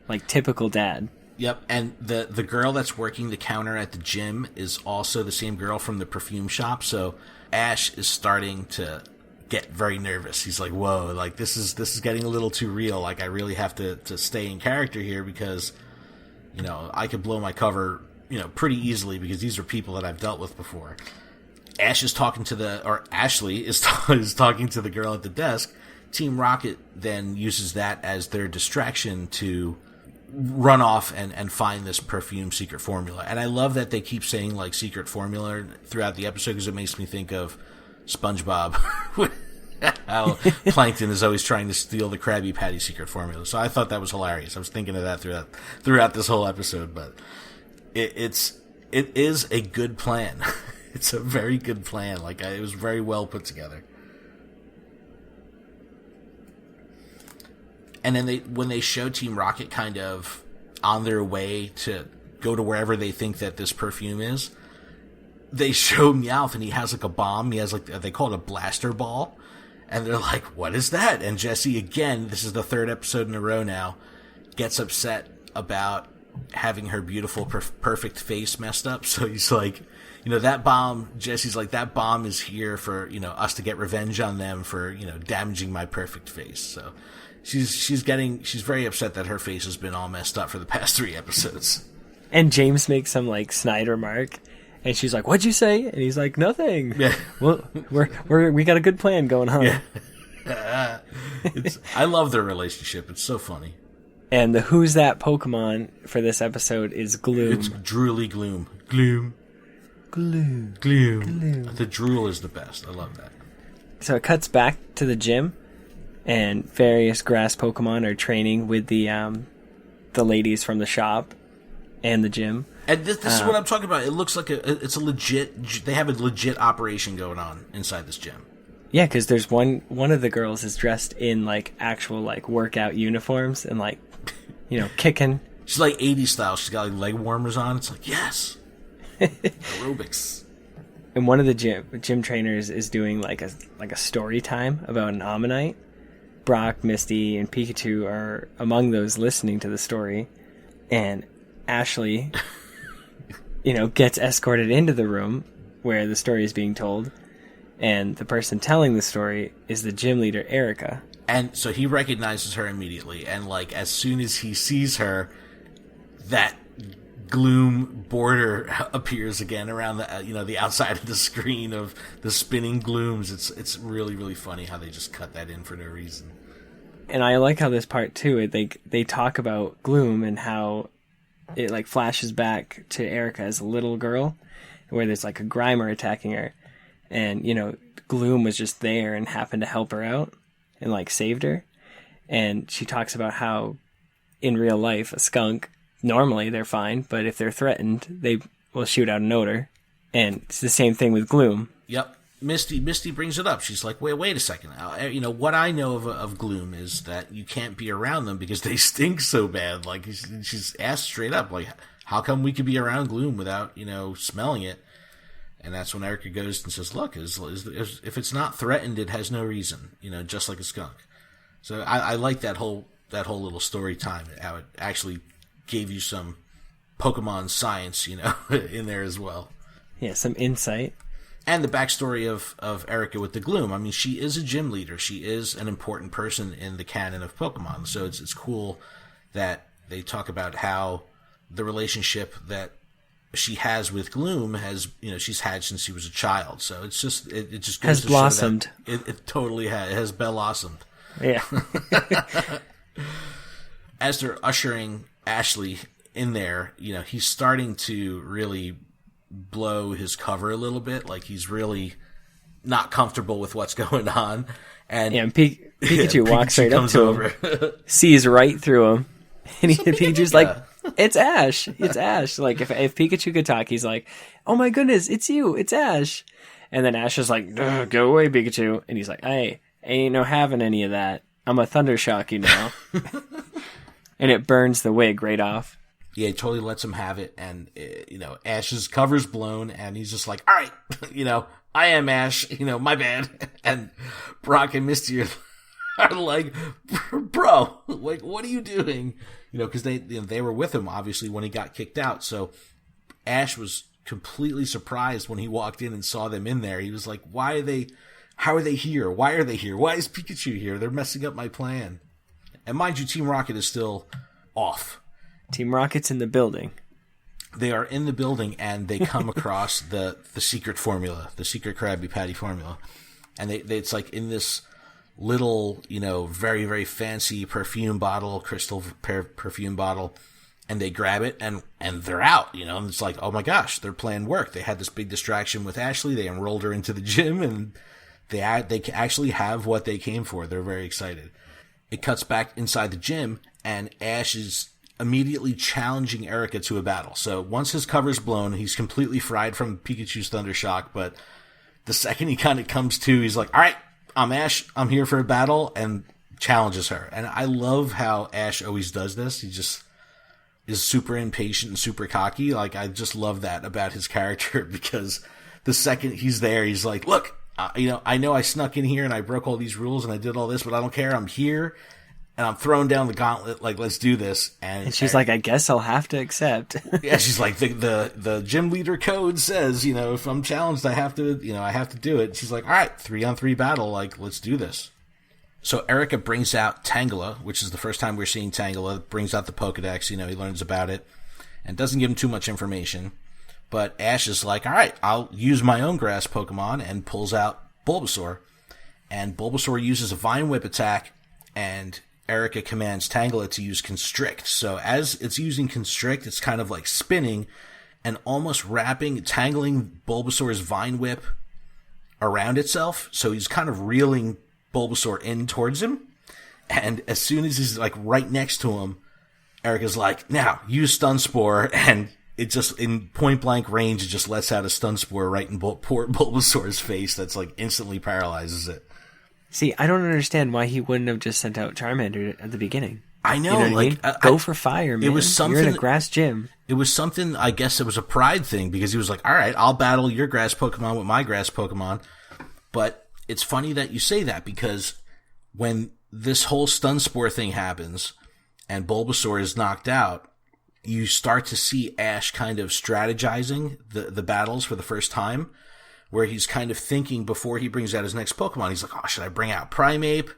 like typical dad. Yep, and the girl that's working the counter at the gym is also the same girl from the perfume shop, so Ash is starting to get very nervous. He's like, whoa, like this is getting a little too real, like I really have to stay in character here because, you know, I could blow my cover, you know, pretty easily because these are people that I've dealt with before. Ashley is talking to the girl at the desk. Team Rocket then uses that as their distraction to run off and find this perfume secret formula. And I love that they keep saying like secret formula throughout the episode because it makes me think of SpongeBob. How Plankton is always trying to steal the Krabby Patty secret formula. So I thought that was hilarious. I was thinking of that throughout this whole episode, but it is a good plan. It's a very good plan. Like it was very well put together. And then when they show Team Rocket kind of on their way to go to wherever they think that this perfume is, they show Meowth and he has like a bomb. He has like, they call it a blaster ball. And they're like, what is that? And Jesse, again, this is the third episode in a row now, gets upset about having her beautiful, perfect face messed up. So he's like, you know, that bomb, Jesse's like, that bomb is here for, you know, us to get revenge on them for, you know, damaging my perfect face. So she's very upset that her face has been all messed up for the past 3 episodes. And James makes some like snide remark, and she's like, "What'd you say?" And he's like, "Nothing." Yeah. Well, we got a good plan going on. Yeah. I love their relationship. It's so funny. And the Who's That Pokemon for this episode is Gloom. It's Drooly Gloom. Gloom. Gloom. Gloom. Gloom. The drool is the best. I love that. So it cuts back to the gym, and various grass Pokemon are training with the ladies from the shop and the gym. And this is what I'm talking about. It looks like they have a legit operation going on inside this gym. Yeah, because there's one of the girls is dressed in like actual like workout uniforms and like, kicking. She's like 80s style. She's got like leg warmers on. It's like, yes. Aerobics. And one of the gym trainers is doing like a story time about an Ammonite. Brock, Misty, and Pikachu are among those listening to the story. And Ashley, gets escorted into the room where the story is being told. And the person telling the story is the gym leader, Erica. And so he recognizes her immediately. And like as soon as he sees her, that gloom border appears again around the the outside of the screen of the spinning glooms. It's really, really funny how they just cut that in for no reason. And I like how this part too, they talk about Gloom and how it like flashes back to Erica as a little girl, where there's like a Grimer attacking her, and Gloom was just there and happened to help her out and like saved her. And she talks about how in real life a skunk, normally they're fine, but if they're threatened, they will shoot out an odor. And it's the same thing with Gloom. Yep. Misty brings it up. She's like, wait a second. What I know of Gloom is that you can't be around them because they stink so bad. Like, she's asked straight up, like, how come we could be around Gloom without, smelling it? And that's when Erica goes and says, look, if it's not threatened, it has no reason, just like a skunk. So I like that whole little story time, how it actually gave you some Pokemon science, in there as well. Yeah, some insight. And the backstory of Erica with the Gloom. I mean, she is a gym leader. She is an important person in the canon of Pokemon. So it's cool that they talk about how the relationship that she has with Gloom has, she's had since she was a child. So it's just, it just goes has to blossomed. Show that it totally has. It has blossomed. Yeah. As they're ushering Ashley in there, he's starting to really blow his cover a little bit. Like he's really not comfortable with what's going on. And Pikachu walks right up to him, sees right through him, and Pikachu's like, it's Ash. It's Ash. Like if Pikachu could talk, he's like, oh my goodness, it's you. It's Ash. And then Ash is like, go away, Pikachu. And he's like, hey, ain't no having any of that. I'm a Thundershock, And it burns the wig right off. Yeah, he totally lets him have it, and Ash's cover's blown, and he's just like, all right, I am Ash, my bad. And Brock and Misty are like, bro, like, what are you doing? Because they were with him, obviously, when he got kicked out, so Ash was completely surprised when he walked in and saw them in there. He was like, how are they here? Why are they here? Why is Pikachu here? They're messing up my plan. And mind you, Team Rocket is still off. Team Rocket's in the building. They are in the building, and they come across the secret formula, the secret Krabby Patty formula. And it's like in this little, very, very fancy perfume bottle, crystal perfume bottle. And they grab it, and they're out, And it's like, oh my gosh, their plan worked. They had this big distraction with Ashley. They enrolled her into the gym, and they actually have what they came for. They're very excited. It cuts back inside the gym, and Ash is immediately challenging Erica to a battle. So once his cover's blown, he's completely fried from Pikachu's Thundershock, but the second he kind of comes to, he's like, all right, I'm Ash, I'm here for a battle, and challenges her. And I love how Ash always does this. He just is super impatient and super cocky. Like, I just love that about his character, because the second he's there, he's like, look, I know I snuck in here and I broke all these rules and I did all this, but I don't care. I'm here. And I'm throwing down the gauntlet, like, let's do this. And she's like, I guess I'll have to accept. Yeah, she's like, the gym leader code says, if I'm challenged, I have to do it. She's like, all right, 3-on-3 battle, like, let's do this. So Erica brings out Tangela, which is the first time we're seeing Tangela, brings out the Pokedex, he learns about it, and doesn't give him too much information. But Ash is like, all right, I'll use my own grass Pokemon, and pulls out Bulbasaur. And Bulbasaur uses a Vine Whip attack, and Erica commands Tangela to use Constrict. So as it's using Constrict, it's kind of like spinning and almost tangling Bulbasaur's Vine Whip around itself. So he's kind of reeling Bulbasaur in towards him. And as soon as he's like right next to him, Erica's like, now use Stun Spore, and it just, in point blank range, it just lets out a Stun Spore right in poor Bulbasaur's face. That's like instantly paralyzes it. See, I don't understand why he wouldn't have just sent out Charmander at the beginning. I know, you know what I mean? Go for fire, man. It was something. You're in a grass gym. It was something. I guess it was a pride thing, because he was like, "All right, I'll battle your grass Pokemon with my grass Pokemon." But it's funny that you say that, because when this whole Stun Spore thing happens and Bulbasaur is knocked out, you start to see Ash kind of strategizing the battles for the first time, where he's kind of thinking before he brings out his next Pokemon. He's like, oh, should I bring out Primeape?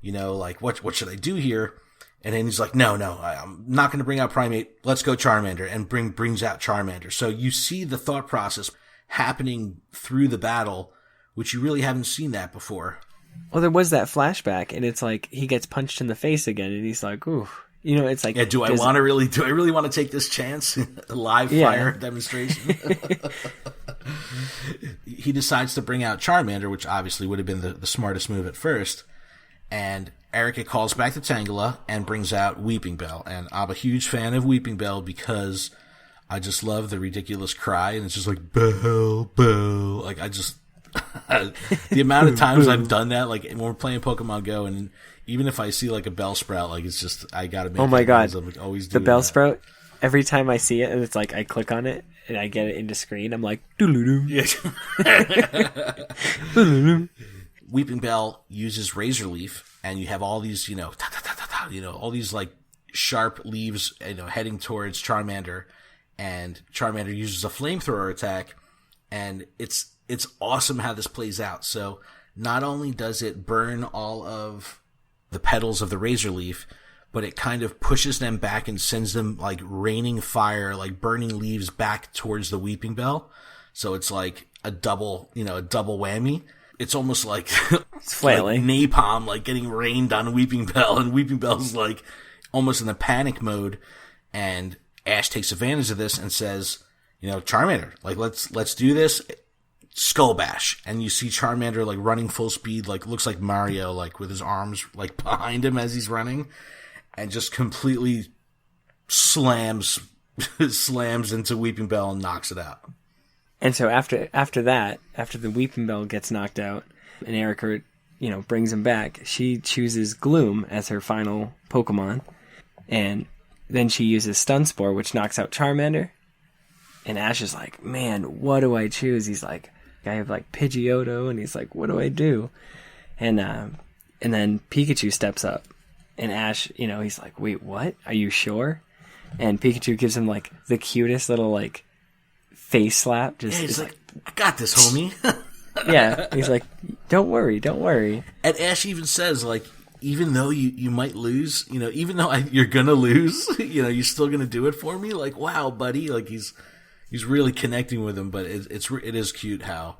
Like, what should I do here? And then he's like, no, I'm not going to bring out Primeape. Let's go Charmander, and brings out Charmander. So you see the thought process happening through the battle, which you really haven't seen that before. Well, there was that flashback, and it's like he gets punched in the face again, and he's like, ooh. It's like... Yeah, do I really want to take this chance? A live fire demonstration? He decides to bring out Charmander, which obviously would have been the smartest move at first. And Erica calls back to Tangela and brings out Weepinbell. And I'm a huge fan of Weepinbell, because I just love the ridiculous cry, and it's just like, boo, boo. Like, I just... the amount of times I've done that, like when we're playing Pokemon Go, and even if I see like a Bellsprout, like it's just, I gotta make. Oh my god! I'm like, always the Bellsprout. Every time I see it, and it's like I click on it and I get it into screen, I'm like, doo-doo-doo. Yeah. Weepinbell uses Razor Leaf, and you have all these, all these like sharp leaves, heading towards Charmander, and Charmander uses a flamethrower attack, and it's awesome how this plays out. So not only does it burn all of the petals of the Razor Leaf, but it kind of pushes them back and sends them like raining fire, like burning leaves back towards the Weepinbell. So it's like a double whammy. It's almost like, it's flailing. Like napalm, like getting rained on Weepinbell, and Weepinbell's like almost in a panic mode. And Ash takes advantage of this and says, Charmander, like let's do this. Skull Bash, and you see Charmander like running full speed, like looks like Mario, like with his arms like behind him as he's running, and just completely slams into Weepinbell and knocks it out. And so after the Weepinbell gets knocked out, and Erica, brings him back, she chooses Gloom as her final Pokemon, and then she uses Stun Spore, which knocks out Charmander. And Ash is like, man, what do I choose? He's like, I have like Pidgeotto, and he's like, what do I do? And then Pikachu steps up, and Ash, he's like, wait, what? Are you sure? And Pikachu gives him like the cutest little like face slap. Just he's like, I got this, homie. Yeah, he's like, don't worry. And Ash even says, like, even though you might lose, even though you're gonna lose, you're still gonna do it for me. Like, wow, buddy. Like he's really connecting with him, but it is cute how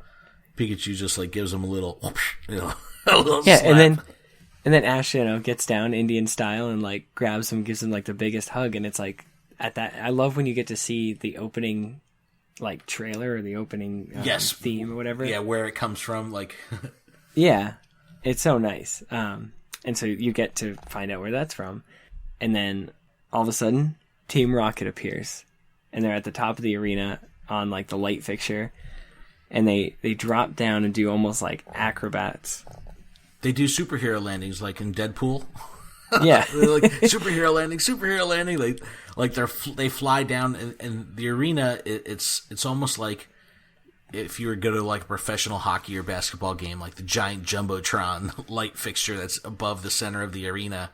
Pikachu just like gives him a little, a little slap. and then Ash, gets down Indian style and like grabs him, gives him like the biggest hug, and it's like at that. I love when you get to see the opening, like trailer or the opening theme or whatever. Yeah, where it comes from, like. Yeah, it's so nice. And so you get to find out where that's from, and then all of a sudden, Team Rocket appears. And they're at the top of the arena on like the light fixture, and they drop down and do almost like acrobats. They do superhero landings like in Deadpool. Yeah, they're like superhero landing. They fly down, and the arena. It's almost like if you were to go to like a professional hockey or basketball game, like the giant jumbotron light fixture that's above the center of the arena.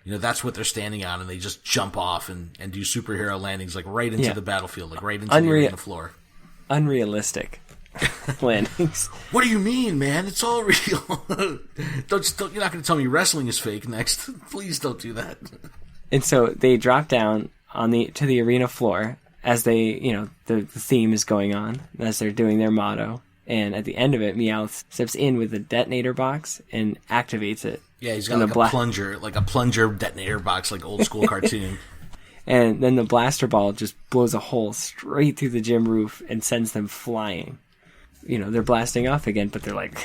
That's what they're standing on, and they just jump off and do superhero landings, like right into the battlefield, like right into the arena floor. Unrealistic. landings. What do you mean, man? It's all real. Don't you're not going to tell me wrestling is fake next. Please don't do that. And so they drop down to the arena floor as they, the theme is going on, as they're doing their motto. And at the end of it, Meowth steps in with a detonator box and activates it. Yeah, he's got like a plunger detonator box, like old school cartoon. And then the blaster ball just blows a hole straight through the gym roof and sends them flying. They're blasting off again, but they're like,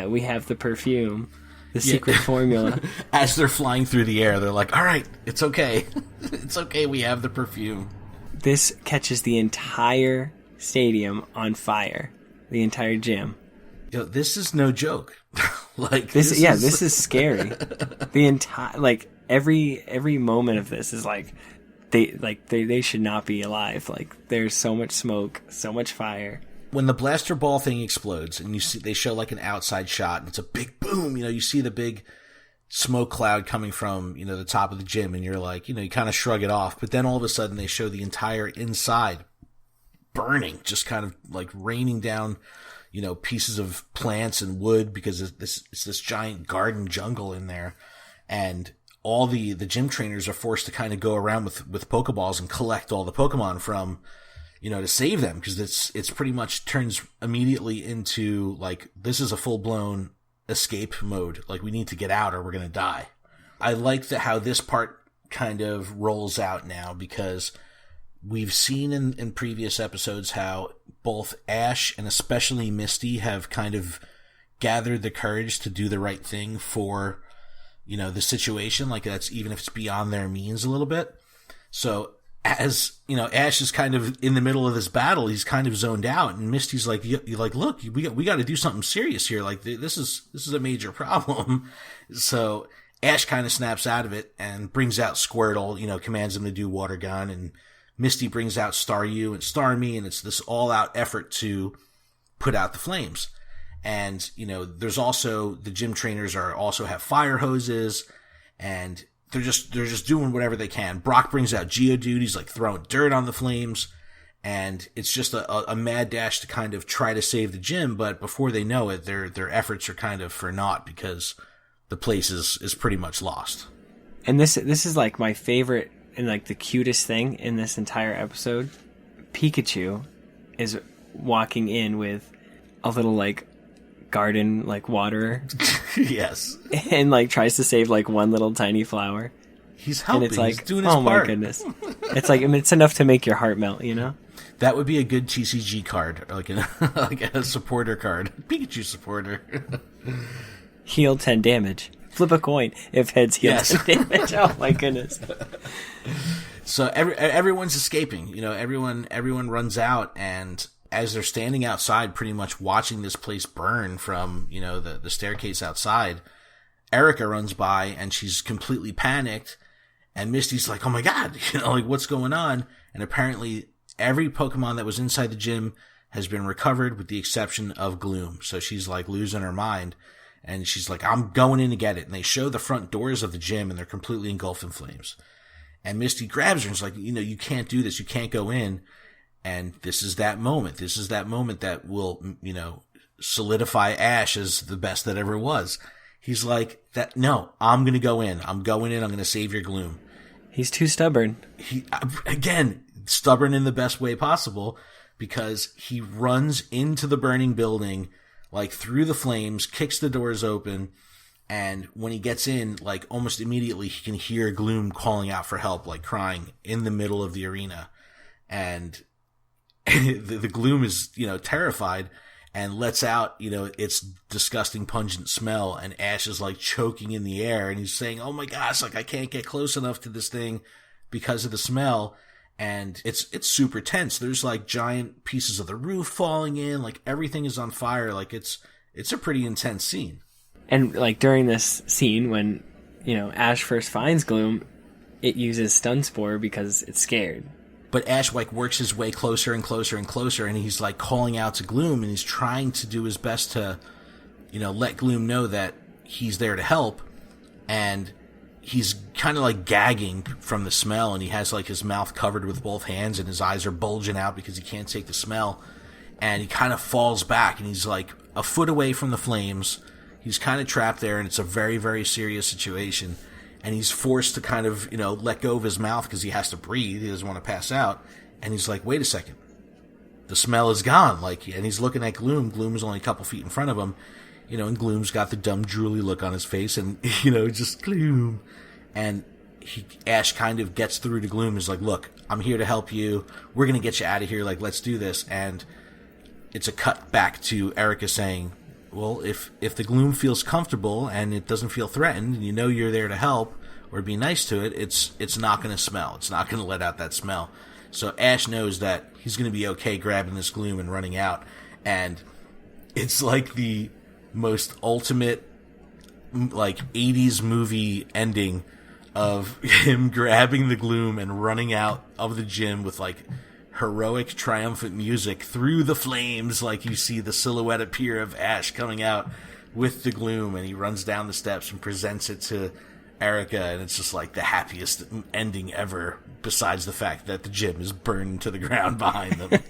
we have the perfume, the secret formula. As they're flying through the air, they're like, all right, it's okay. It's okay, we have the perfume. This catches the entire stadium on fire. The entire gym. This is no joke. This is scary. The entire every moment of this is they should not be alive. There's so much smoke, so much fire. When the blaster ball thing explodes and they show like an outside shot and it's a big boom, you see the big smoke cloud coming from, the top of the gym, and you're like, you kind of shrug it off, but then all of a sudden they show the entire inside burning, just kind of like raining down, pieces of plants and wood, because it's this giant garden jungle in there. And all the gym trainers are forced to kind of go around with Pokeballs and collect all the Pokemon from, to save them, because it's pretty much turns immediately into like, this is a full blown escape mode. Like, we need to get out or we're going to die. I like how this part kind of rolls out now, because we've seen in previous episodes how both Ash and especially Misty have kind of gathered the courage to do the right thing for, the situation. Like, that's even if it's beyond their means a little bit. So as, Ash is kind of in the middle of this battle, he's kind of zoned out, and Misty's like, look, we got to do something serious here. Like, this is a major problem. So Ash kind of snaps out of it and brings out Squirtle, commands him to do Water Gun, and Misty brings out Staryu and Starmie, and it's this all-out effort to put out the flames. And, there's also, the gym trainers also have fire hoses, and they're just doing whatever they can. Brock brings out Geodude, he's like throwing dirt on the flames, and it's just a mad dash to kind of try to save the gym, but before they know it, their efforts are kind of for naught, because the place is pretty much lost. And this is like my favorite and like the cutest thing in this entire episode. Pikachu is walking in with a little like garden like waterer. Yes. And like tries to save like one little tiny flower. He's helping. And it's like, he's doing his part. My goodness. It's like, it's enough to make your heart melt, That would be a good TCG card, like a supporter card. Pikachu supporter. Heal 10 damage. Flip a coin if heads heal 10 damage. Oh my goodness. So everyone's escaping. Everyone runs out, and as they're standing outside pretty much watching this place burn from, the staircase outside, Erica runs by and she's completely panicked, and Misty's like, oh my god, what's going on? And apparently every Pokemon that was inside the gym has been recovered with the exception of Gloom. So she's like losing her mind. And she's like, I'm going in to get it. And they show the front doors of the gym, and they're completely engulfed in flames. And Misty grabs her and is like, you can't do this. You can't go in. And this is that moment. This is that moment that will, solidify Ash as the best that ever was. He's like, no, I'm going to go in. I'm going in. I'm going to save your Gloom. He's too stubborn. Again, stubborn in the best way possible, because he runs into the burning building, like through the flames, kicks the doors open, and when he gets in, like almost immediately he can hear Gloom calling out for help, like crying in the middle of the arena. And the Gloom is, terrified and lets out, its disgusting pungent smell, and Ash is like choking in the air, and he's saying, oh my gosh, like I can't get close enough to this thing because of the smell. And it's super tense. There's like giant pieces of the roof falling in, like everything is on fire. Like it's a pretty intense scene. And like during this scene, when, Ash first finds Gloom, it uses Stun Spore because it's scared. But Ash like works his way closer and closer and closer, and he's like calling out to Gloom, and he's trying to do his best to, let Gloom know that he's there to help. And he's kind of like gagging from the smell, and he has like his mouth covered with both hands, and his eyes are bulging out because he can't take the smell. and he kind of falls back, and he's like a foot away from the flames. He's kind of trapped there, and it's a very, very serious situation. And he's forced to kind of, let go of his mouth because he has to breathe. He doesn't want to pass out. And he's like, wait a second. The smell is gone. And he's looking at Gloom. Gloom is only a couple feet in front of him. And Gloom's got the dumb, drooly look on his face. And, just Gloom. And Ash kind of gets through to Gloom. He's like, look, I'm here to help you. We're going to get you out of here. Let's do this. And it's a cut back to Erica saying, well, if the Gloom feels comfortable and it doesn't feel threatened, and you're there to help or be nice to it, it's not going to smell. It's not going to let out that smell. So Ash knows that he's going to be okay grabbing this Gloom and running out. And it's like the most ultimate, 80s movie ending of him grabbing the Gloom and running out of the gym with, heroic, triumphant music through the flames. You see the silhouette appear of Ash coming out with the Gloom, and he runs down the steps and presents it to Erica, and it's just the happiest ending ever, besides the fact that the gym is burned to the ground behind them.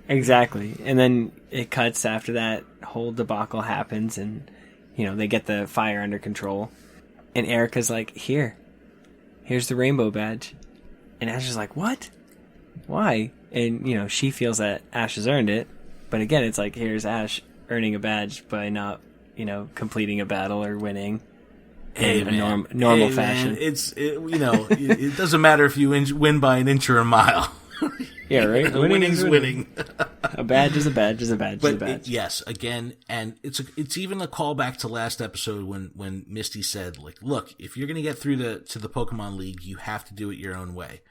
Exactly. And then it cuts after that whole debacle happens, and they get the fire under control, and Erica's like, here's the rainbow badge, and Ash is like, what? Why? And, she feels that Ash has earned it. But again, it's here's Ash earning a badge by not, completing a battle or winning in a normal fashion. It doesn't matter if you win by an inch or a mile. Yeah, right? Winning's winning. A badge is a badge is a badge is a badge. Yes, again, and it's even a callback to last episode when Misty said, look, if you're going to get through to the Pokemon League, you have to do it your own way.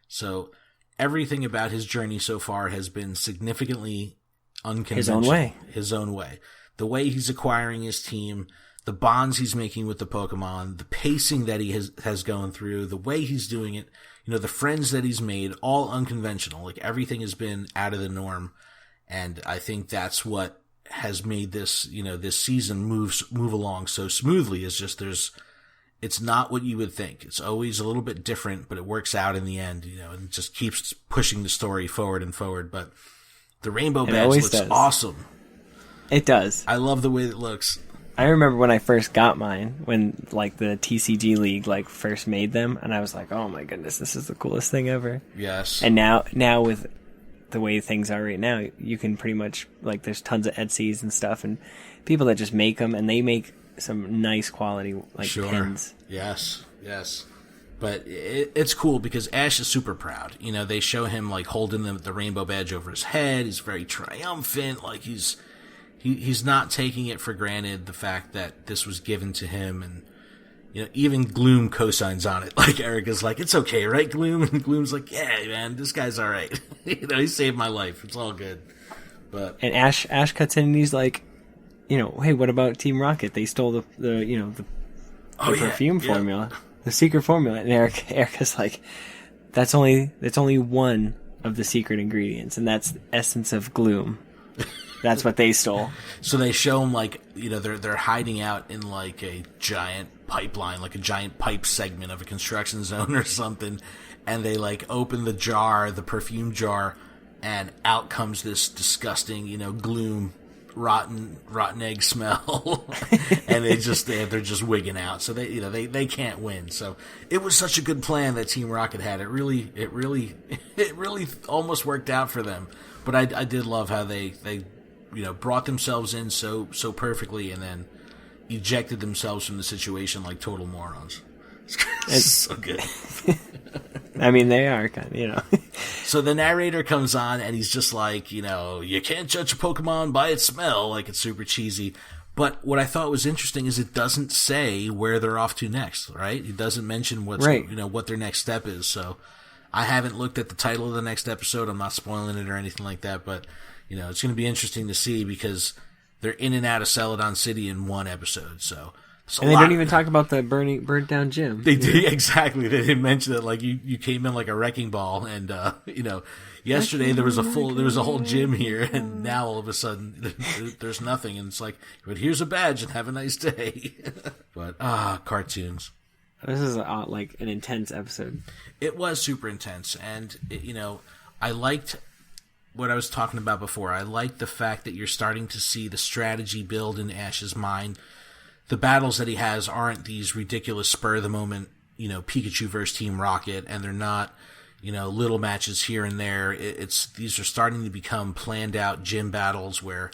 So everything about his journey so far has been significantly unconventional. His own way. The way he's acquiring his team, the bonds he's making with the Pokemon, the pacing that he has gone through, the way he's doing it, the friends that he's made, all unconventional. Everything has been out of the norm. And I think that's what has made this, this season move along so smoothly, is just it's not what you would think. It's always a little bit different, but it works out in the end, and it just keeps pushing the story forward and forward. But the rainbow badge looks awesome. It does. I love the way it looks. I remember when I first got mine, when the TCG League first made them, and I was like, oh my goodness, this is the coolest thing ever. Yes. And now with the way things are right now, you can pretty much, there's tons of Etsy's and stuff, and people that just make them, and they make some nice quality pins. Yes. But it's cool because Ash is super proud. They show him holding the rainbow badge over his head. He's very triumphant. He's not taking it for granted, the fact that this was given to him, and even Gloom co-signs on it. Erica's like, it's okay, right, Gloom? And Gloom's like, yeah, man, this guy's all right. He saved my life. It's all good. And Ash cuts in and he's like, hey, what about Team Rocket? They stole the perfume formula, the secret formula. And Erica's like, that's only one of the secret ingredients, and that's the essence of Gloom. That's what they stole. So they show them they're hiding out in a giant pipeline, a giant pipe segment of a construction zone or something, and they open the jar, the perfume jar, and out comes this disgusting, Gloom, rotten egg smell, and they're just wigging out. So they can't win. So it was such a good plan that Team Rocket had. It really almost worked out for them. But I did love how they brought themselves in so perfectly, and then ejected themselves from the situation like total morons. It's so good. I mean, they are kind of, So the narrator comes on, and he's just like, you can't judge a Pokemon by its smell. It's super cheesy. But what I thought was interesting is it doesn't say where they're off to next, right? It doesn't mention what their next step is. So I haven't looked at the title of the next episode. I'm not spoiling it or anything like that, but it's going to be interesting to see, because they're in and out of Celedon City in one episode. So and they don't even talk about the burnt down gym. They did, exactly. They didn't mention that. You came in like a wrecking ball, and yesterday there was a whole gym here, and now all of a sudden there's nothing, and it's but here's a badge and have a nice day. But cartoons. This is an intense episode. It was super intense, and I liked what I was talking about before. I like the fact that you're starting to see the strategy build in Ash's mind. The battles that he has aren't these ridiculous spur of the moment, Pikachu versus Team Rocket, and they're not, little matches here and there. These are starting to become planned out gym battles where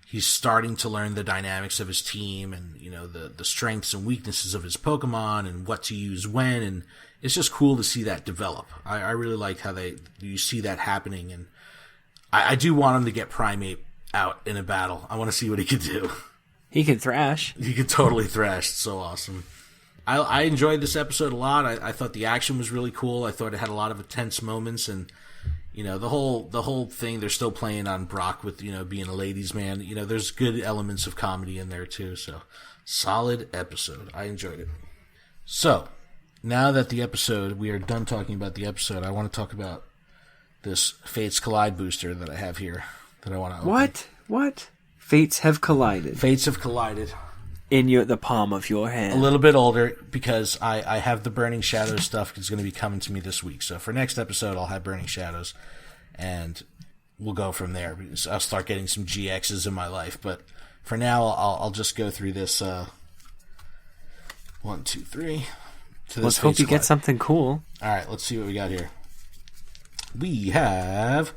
he's starting to learn the dynamics of his team and, the strengths and weaknesses of his Pokemon and what to use when. And it's just cool to see that develop. I really like how you see that happening. And I do want him to get Primate out in a battle. I want to see what he can do. He can thrash. He could totally thrash. It's so awesome. I enjoyed this episode a lot. I thought the action was really cool. I thought it had a lot of intense moments, and the whole thing. They're still playing on Brock with being a ladies' man. There's good elements of comedy in there too. So solid episode. I enjoyed it. So now that we are done talking about the episode, I want to talk about this Fates Collide booster that I have here that I want to open. What? Fates have collided. Fates have collided. In the palm of your hand. A little bit older, because I have the Burning Shadows stuff that's going to be coming to me this week. So for next episode, I'll have Burning Shadows, and we'll go from there. I'll start getting some GXs in my life. But for now, I'll just go through this 1, 2, 3. Let's hope you get something cool. All right, let's see what we got here. We have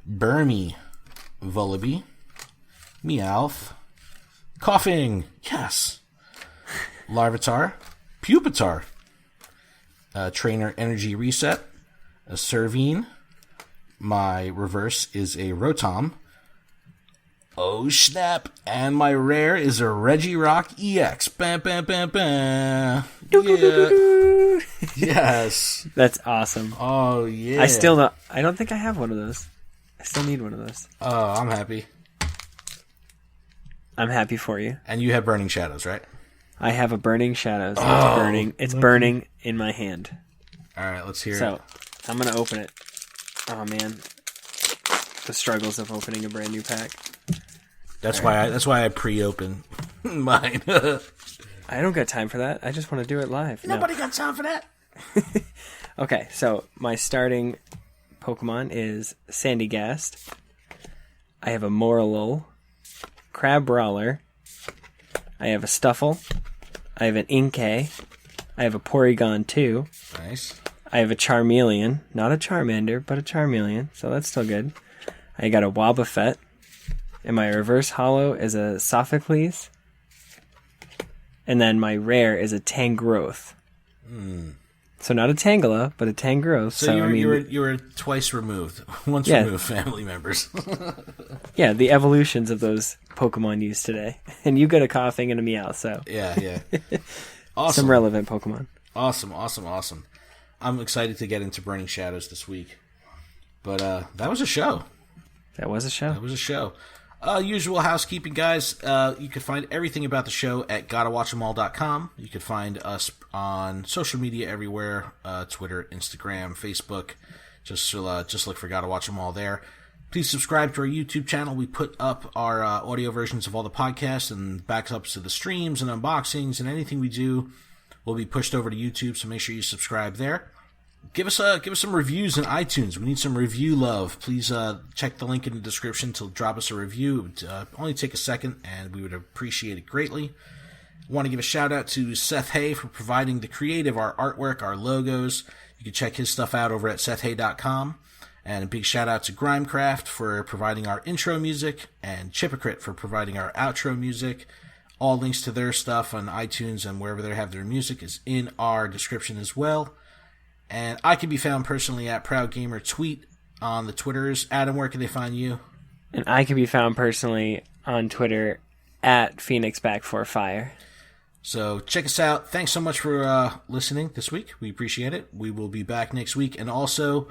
Burmy, Vullaby, Meowth, Coughing, yes. Larvitar, Pupitar, Trainer Energy Reset, a Servine. My reverse is a Rotom. Oh snap! And my rare is a Regirock EX. Bam, bam, bam, bam. Yeah. Yes. That's awesome. Oh yeah. I don't think I have one of those. I still need one of those. Oh, I'm happy. I'm happy for you. And you have Burning Shadows, right? I have a Burning Shadows. It's burning in my hand. All right, let's hear it. So, I'm going to open it. Oh, man. The struggles of opening a brand new pack. That's why I pre-open mine. I don't got time for that. I just want to do it live. Nobody got time for that. Okay, so my starting Pokemon is Sandygast. I have a Morlul. Crabrawler. I have a Stuffle. I have an Inkay. I have a Porygon 2. Nice. I have a Charmeleon. Not a Charmander, but a Charmeleon. So that's still good. I got a Wobbuffet. And my reverse holo is a Sophocles. And then my rare is a Tangrowth. So not a Tangela, but a Tangrowth. So you were twice removed. Once removed family members. Yeah, the evolutions of those Pokemon used today. And you got a Coughing and a Meow, so. Yeah. Awesome. Some relevant Pokemon. Awesome. I'm excited to get into Burning Shadows this week. But that was a show. That was a show. Usual housekeeping, guys. You can find everything about the show at gottawatchemall.com. You can find us on social media everywhere, Twitter, Instagram, Facebook. Just look for Gotta Watch 'Em All there. Please subscribe to our YouTube channel. We put up our audio versions of all the podcasts and backups to the streams and unboxings, and anything we do will be pushed over to YouTube, so make sure you subscribe there. Give us some reviews in iTunes. We need some review love. Please check the link in the description to drop us a review. It would only take a second, and we would appreciate it greatly. I want to give a shout out to Seth Hay for providing the creative, our artwork, our logos. You can check his stuff out over at sethhay.com. And a big shout out to Grimecraft for providing our intro music, and Chipocrit for providing our outro music. All links to their stuff on iTunes and wherever they have their music is in our description as well. And I can be found personally at ProudGamerTweet on the Twitters. Adam, where can they find you? And I can be found personally on Twitter at PhoenixBack4Fire. So check us out. Thanks so much for listening this week. We appreciate it. We will be back next week. And also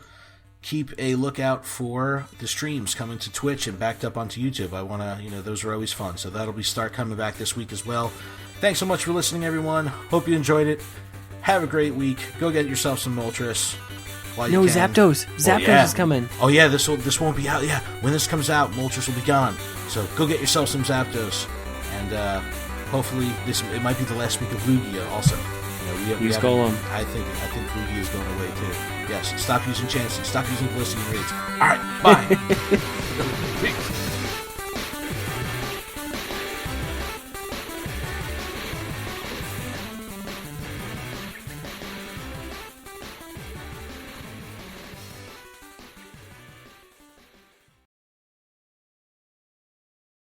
keep a lookout for the streams coming to Twitch and backed up onto YouTube. I want to, those are always fun. So that'll start coming back this week as well. Thanks so much for listening, everyone. Hope you enjoyed it. Have a great week. Go get yourself some Moltres. No, Zapdos. Zapdos is coming. Oh yeah, this won't be out. Yeah, when this comes out, Moltres will be gone. So go get yourself some Zapdos, and hopefully it might be the last week of Lugia also. Use Golem. I think Ruby is going away too. Yes, stop using Chansey. Stop using Blissey and Raids. All right, bye. Peace.